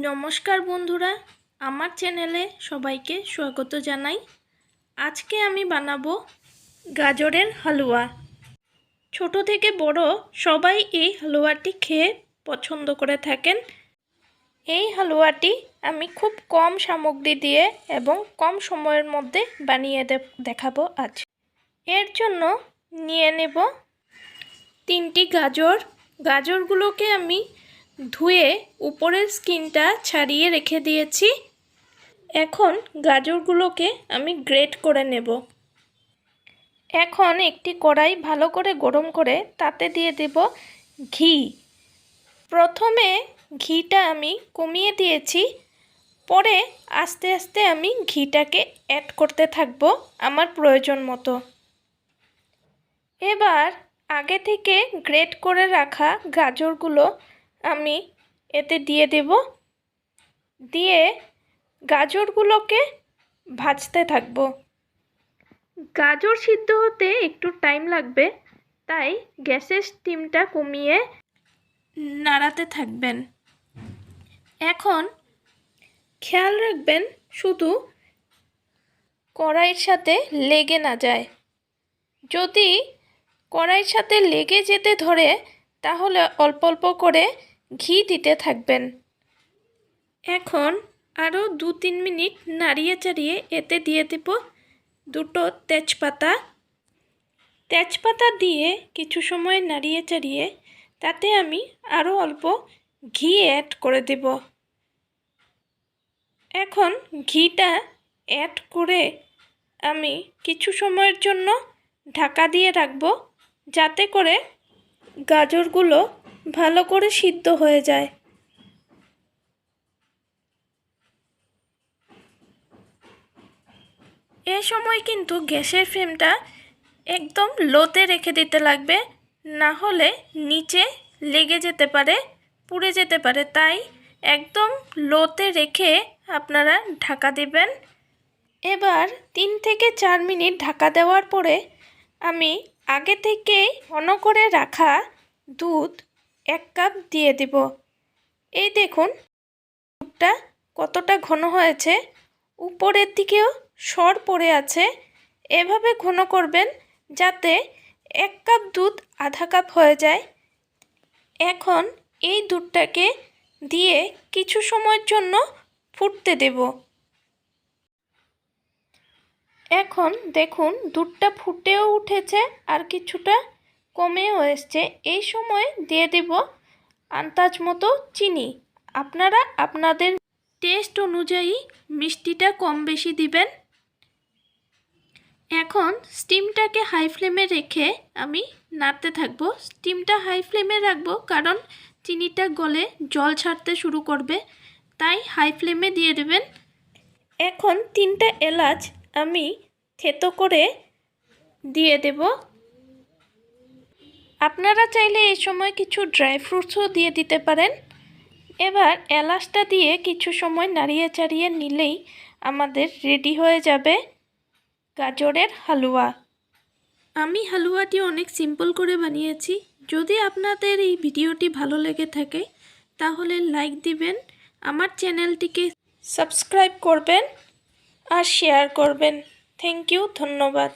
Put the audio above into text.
নমস্কার বন্ধুরা, আমার চ্যানেলে সবাইকে স্বাগত জানাই। আজকে আমি বানাবো গাজরের হালুয়া। ছোট থেকে বড় সবাই এই হালুয়াটি খেয়ে পছন্দ করে থাকেন। এই হালুয়াটি আমি খুব কম সামগ্রী দিয়ে এবং কম সময়ের মধ্যে বানিয়ে দেখাবো আজ। এর জন্য নিয়ে নেব 3টি গাজর। গাজরগুলোকে আমি ধুয়ে উপরের স্কিনটা ছাড়িয়ে রেখে দিয়েছি। এখন গাজরগুলোকে আমি গ্রেট করে নেব। এখন একটি কড়াই ভালো করে গরম করে তাতে দিয়ে দেব ঘি। প্রথমে ঘিটা আমি কমিয়ে দিয়েছি, পরে আস্তে আস্তে আমি ঘিটাকে অ্যাড করতে থাকব আমার প্রয়োজন মতো। এবার আগে থেকে গ্রেট করে রাখা গাজরগুলো আমি এতে দিয়ে দেব। দিয়ে গাজরগুলোকে ভাজতে থাকব। গাজর সিদ্ধ হতে একটু টাইম লাগবে, তাই গ্যাসের স্টিমটা কমিয়ে নাড়াতে থাকবেন। এখন খেয়াল রাখবেন শুধু কড়াইয়ের সাথে লেগে না যায়। যদি কড়াইয়ের সাথে লেগে যেতে ধরে তাহলে অল্প অল্প করে ঘি দিতে থাকবেন। এখন আরও 2-3 মিনিট নাড়িয়ে চাড়িয়ে এতে দিয়ে দেব 2টো তেজপাতা। তেজপাতা দিয়ে কিছু সময় নাড়িয়ে চাড়িয়ে তাতে আমি আরও অল্প ঘি অ্যাড করে দেব। এখন ঘিটা অ্যাড করে আমি কিছু সময়ের জন্য ঢাকা দিয়ে রাখব, যাতে করে গাজরগুলো ভালো করে সিদ্ধ হয়ে যায়। এ সময় কিন্তু গ্যাসের ফ্লেমটা একদম লোতে রেখে দিতে লাগবে, না হলে নিচে লেগে যেতে পারে, পুড়ে যেতে পারে। তাই একদম লোতে রেখে আপনারা ঢাকা দেবেন। এবার 3 থেকে 4 মিনিট ঢাকা দেওয়ার পরে আমি আগে থেকে ঘন করে রাখা দুধ 1 কাপ দিয়ে দেব। এই দেখুন দুধটা কতটা ঘন হয়েছে, উপরের দিকেও সর পড়ে আছে। এভাবে ঘন করবেন যাতে 1 কাপ দুধ আধা কাপ হয়ে যায়। এখন এই দুধটাকে দিয়ে কিছু সময়ের জন্য ফুটতে দেব। এখন দেখুন দুধটা ফুটেও উঠেছে আর কিছুটা কমেও এসছে। এই সময় দিয়ে দেব আন্দাজ মতো চিনি। আপনারা আপনাদের টেস্ট অনুযায়ী মিষ্টিটা কম বেশি দিবেন। এখন স্টিমটাকে হাই ফ্লেমে রেখে আমি নাড়তে থাকবো। স্টিমটা হাই ফ্লেমে রাখবো কারণ চিনিটা গলে জল ছাড়তে শুরু করবে, তাই হাই ফ্লেমে দিয়ে দেবেন। এখন 3টা এলাচ আমি থেতো করে দিয়ে দেব। আপনারা চাইলে এই সময় কিছু ড্রাই ফ্রুটসও দিয়ে দিতে পারেন। এবার এলাচটা দিয়ে কিছু সময় নাড়িয়ে চাড়িয়ে নিলেই আমাদের রেডি হয়ে যাবে গাজরের হালুয়া। আমি হালুয়াটি অনেক সিম্পল করে বানিয়েছি। যদি আপনাদের এই ভিডিওটি ভালো লেগে থাকে তাহলে লাইক দিবেন, আমার চ্যানেলটিকে সাবস্ক্রাইব করবেন আর শেয়ার করবেন। থ্যাংক ইউ, ধন্যবাদ।